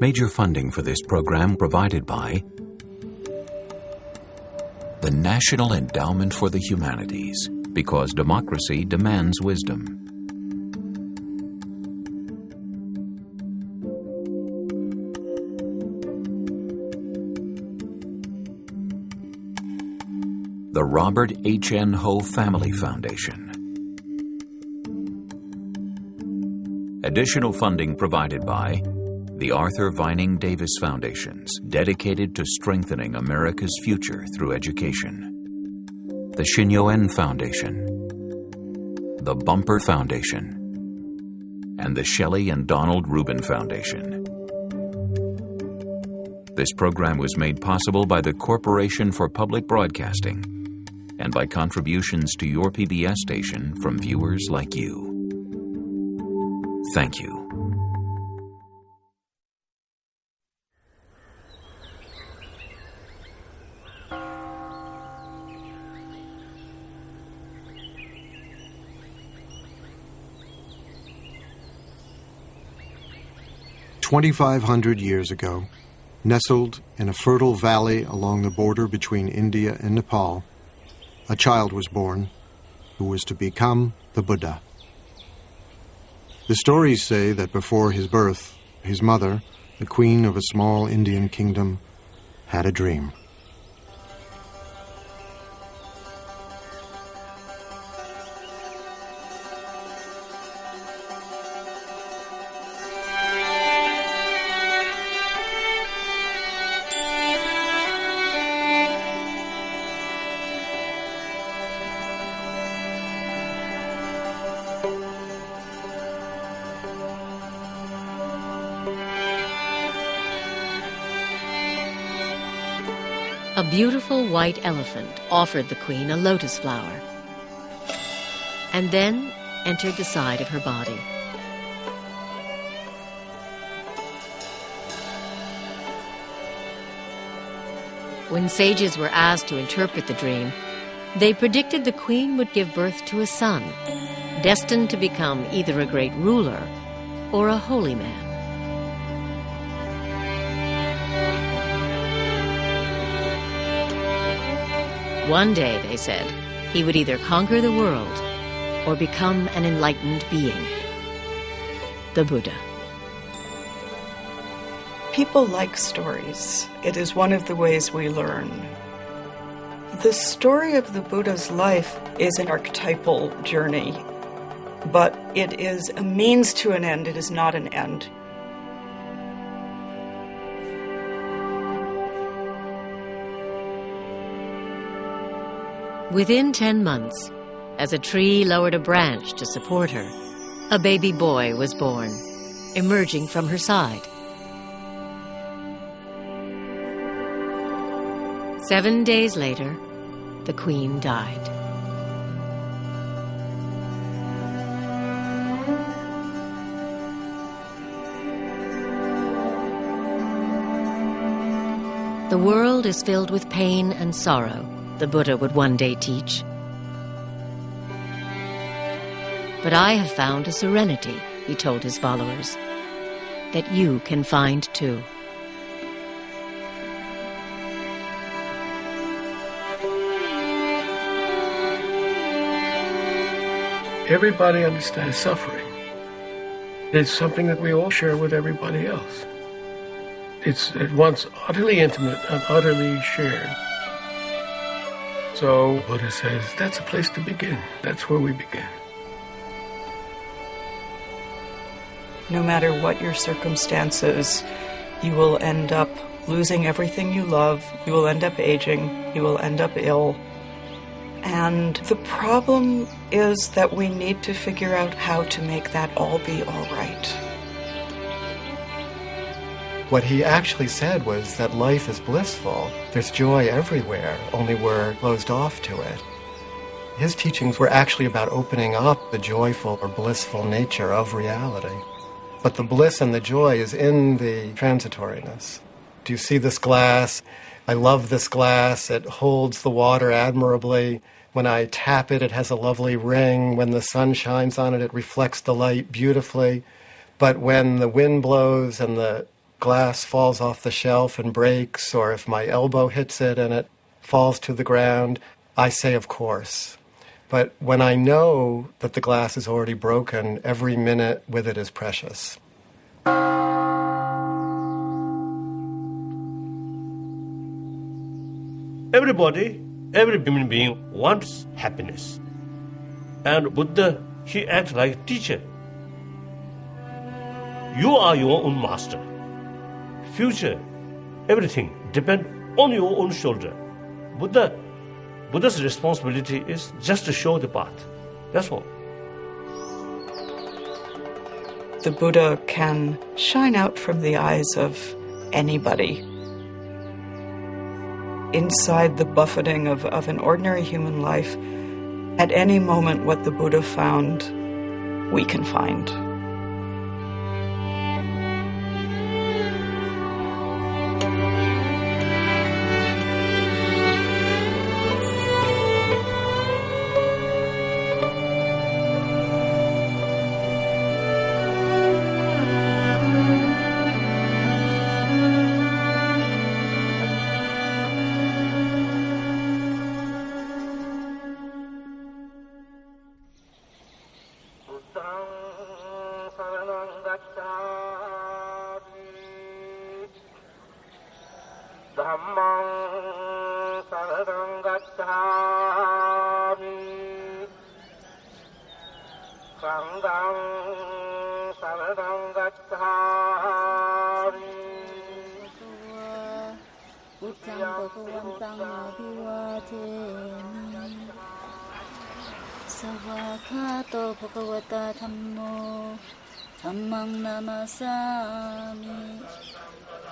Major funding for this program provided by the National Endowment for the Humanities, because democracy demands wisdom. The Robert H. N. Ho Family Foundation. Additional funding provided by the Arthur Vining Davis Foundations, dedicated to strengthening America's future through education. The Shin Yo-en Foundation, the Bumper Foundation, and the Shelley and Donald Rubin Foundation. This program was made possible by the Corporation for Public Broadcasting and by contributions to your PBS station from viewers like you. Thank you. "2,500 years ago, nestled in a fertile valley along the border between India and Nepal, a child was born who was to become the Buddha. The stories say that before his birth, his mother, the queen of a small Indian kingdom, had a dream. A beautiful white elephant offered the queen a lotus flower and then entered the side of her body. When sages were asked to interpret the dream, they predicted the queen would give birth to a son, destined to become either a great ruler or a holy man. One day, they said, he would either conquer the world or become an enlightened being, the Buddha. People like stories. It is one of the ways we learn. The story of the Buddha's life is an archetypal journey, but it is a means to an end. It is not an end. Within 10 months, as a tree lowered a branch to support her, a baby boy was born, emerging from her side. 7 days later, the queen died. The world is filled with pain and sorrow, the Buddha would one day teach. But I have found a serenity, he told his followers, that you can find too. Everybody understands suffering. It's something that we all share with everybody else. It's at once utterly intimate and utterly shared. So Buddha says, that's a place to begin. That's where we begin. No matter what your circumstances, you will end up losing everything you love. You will end up aging. You will end up ill. And the problem is that we need to figure out how to make that all be all right. What he actually said was that life is blissful. There's joy everywhere, only we're closed off to it. His teachings were actually about opening up the joyful or blissful nature of reality. But the bliss and the joy is in the transitoriness. Do you see this glass? I love this glass. It holds the water admirably. When I tap it, it has a lovely ring. When the sun shines on it, it reflects the light beautifully. But when the wind blows and the glass falls off the shelf and breaks, or if my elbow hits it and it falls to the ground, I say, of course. But when I know that the glass is already broken, every minute with it is precious. Everybody, every human being wants happiness. And Buddha, he acts like a teacher. You are your own master. Future, everything depends on your own shoulder. Buddha's responsibility is just to show the path. That's all. The Buddha can shine out from the eyes of anybody. Inside the buffeting of an ordinary human life, at any moment what the Buddha found, we can find.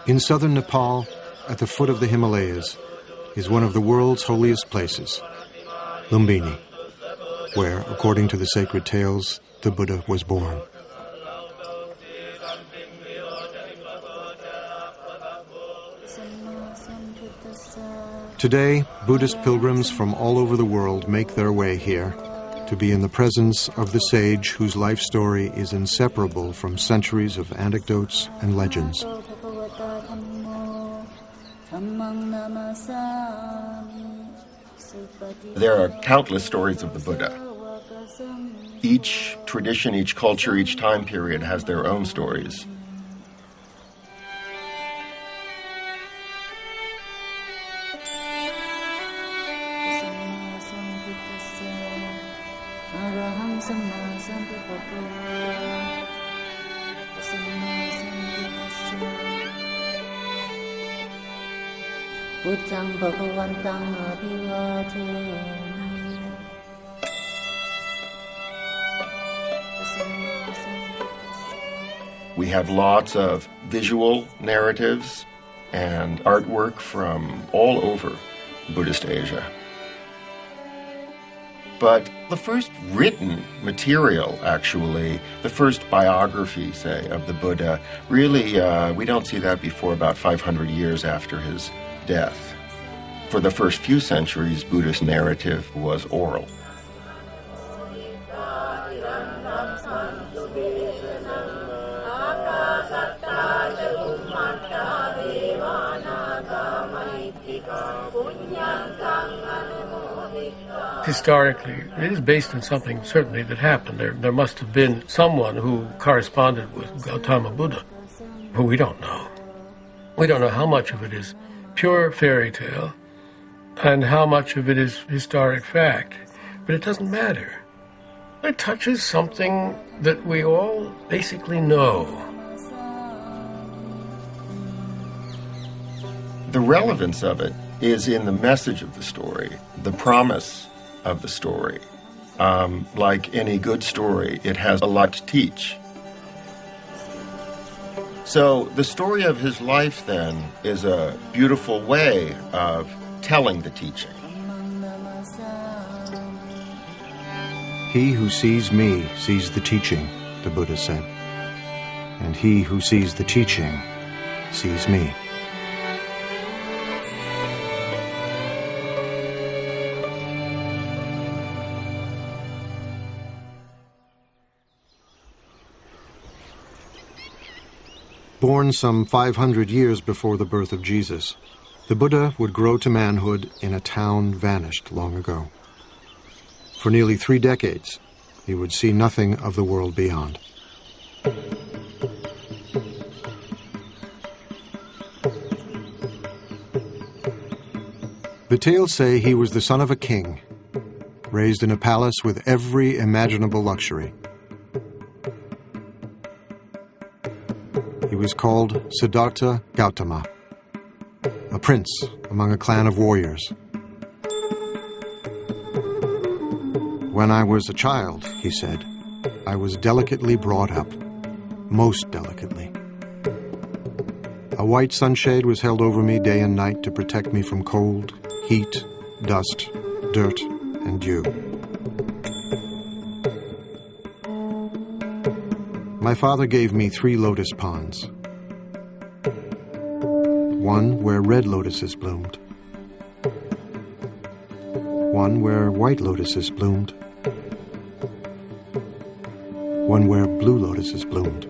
In southern Nepal, at the foot of the Himalayas, is one of the world's holiest places, Lumbini, where, according to the sacred tales, the Buddha was born. Today, Buddhist pilgrims from all over the world make their way here to be in the presence of the sage whose life story is inseparable from centuries of anecdotes and legends. There are countless stories of the Buddha. Each tradition, each culture, each time period has their own stories. We have lots of visual narratives and artwork from all over Buddhist Asia. But the first written material, actually, the first biography, say, of the Buddha, really, we don't see that before about 500 years after his death. For the first few centuries, Buddhist narrative was oral. Historically, it is based on something certainly that happened. There must have been someone who corresponded with Gautama Buddha, who we don't know. We don't know how much of it is pure fairy tale and how much of it is historic fact. But it doesn't matter. It touches something that we all basically know. The relevance of it is in the message of the story, the promise of the story. Like any good story, it has a lot to teach. So the story of his life, then, is a beautiful way of telling the teaching. He who sees me sees the teaching, the Buddha said. And he who sees the teaching sees me. Born some 500 years before the birth of Jesus, the Buddha would grow to manhood in a town vanished long ago. For nearly 3 decades, he would see nothing of the world beyond. The tales say he was the son of a king, raised in a palace with every imaginable luxury. He was called Siddhartha Gautama, a prince among a clan of warriors. When I was a child, he said, I was delicately brought up, most delicately. A white sunshade was held over me day and night to protect me from cold, heat, dust, dirt, and dew. My father gave me 3 lotus ponds. One where red lotuses bloomed. One where white lotuses bloomed. One where blue lotuses bloomed.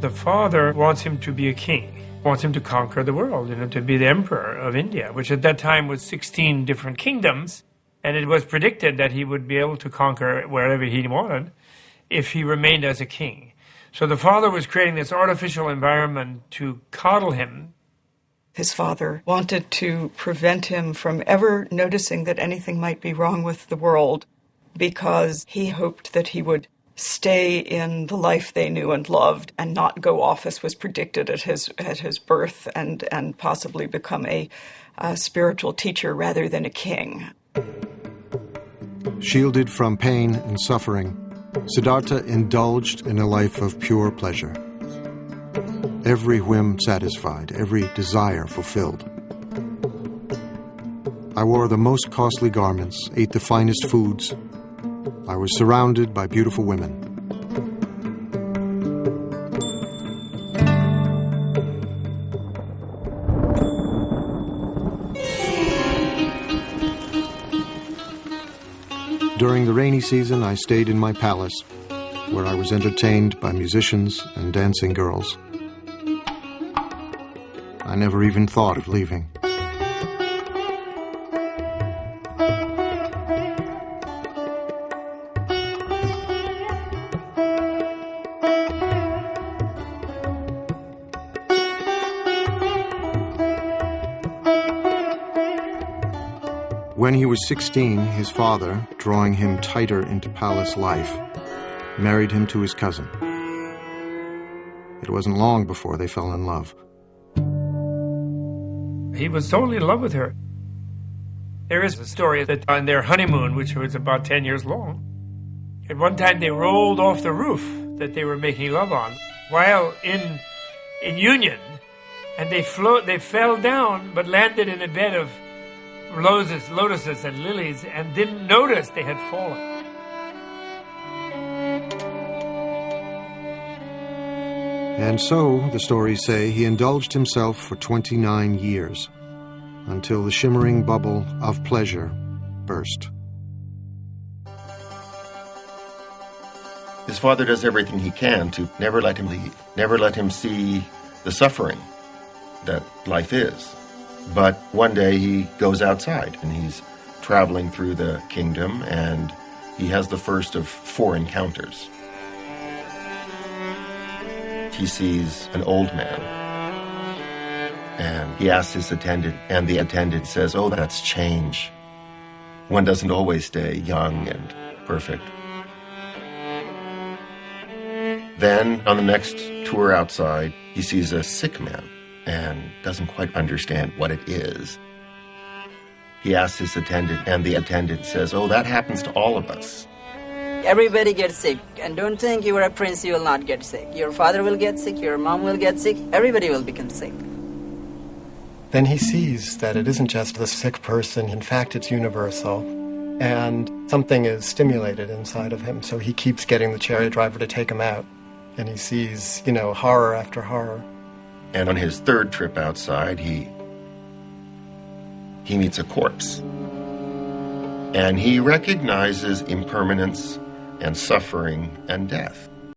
The father wants him to be a king, wants him to conquer the world, to be the emperor of India, which at that time was 16 different kingdoms. And it was predicted that he would be able to conquer wherever he wanted if he remained as a king. So the father was creating this artificial environment to coddle him. His father wanted to prevent him from ever noticing that anything might be wrong with the world, because he hoped that he would stay in the life they knew and loved and not go off as was predicted at his birth and possibly become a spiritual teacher rather than a king. Shielded from pain and suffering, Siddhartha indulged in a life of pure pleasure. Every whim satisfied, every desire fulfilled. I wore the most costly garments, ate the finest foods. I was surrounded by beautiful women. During the rainy season, I stayed in my palace, where I was entertained by musicians and dancing girls. I never even thought of leaving. When he was 16, his father, drawing him tighter into palace life, married him to his cousin. It wasn't long before they fell in love. He was totally in love with her. There is a story that on their honeymoon, which was about 10 years long, at one time they rolled off the roof that they were making love on while in union, and they fell down but landed in a bed of lotuses and lilies and didn't notice they had fallen. And so, the stories say, he indulged himself for 29 years, until the shimmering bubble of pleasure burst. His father does everything he can to never let him leave, never let him see the suffering that life is. But one day he goes outside and he's traveling through the kingdom, and he has the first of 4 encounters. He sees an old man, and he asks his attendant, and the attendant says, "Oh, that's change. One doesn't always stay young and perfect." Then, on the next tour outside, he sees a sick man and doesn't quite understand what it is. He asks his attendant, and the attendant says, "Oh, that happens to all of us." Everybody gets sick, and don't think you are a prince, you will not get sick. Your father will get sick, your mom will get sick, everybody will become sick. Then he sees that it isn't just the sick person, in fact it's universal, and something is stimulated inside of him, so he keeps getting the chariot driver to take him out, and he sees, horror after horror. And on his 3rd trip outside, he meets a corpse. And he recognizes impermanence and suffering and death.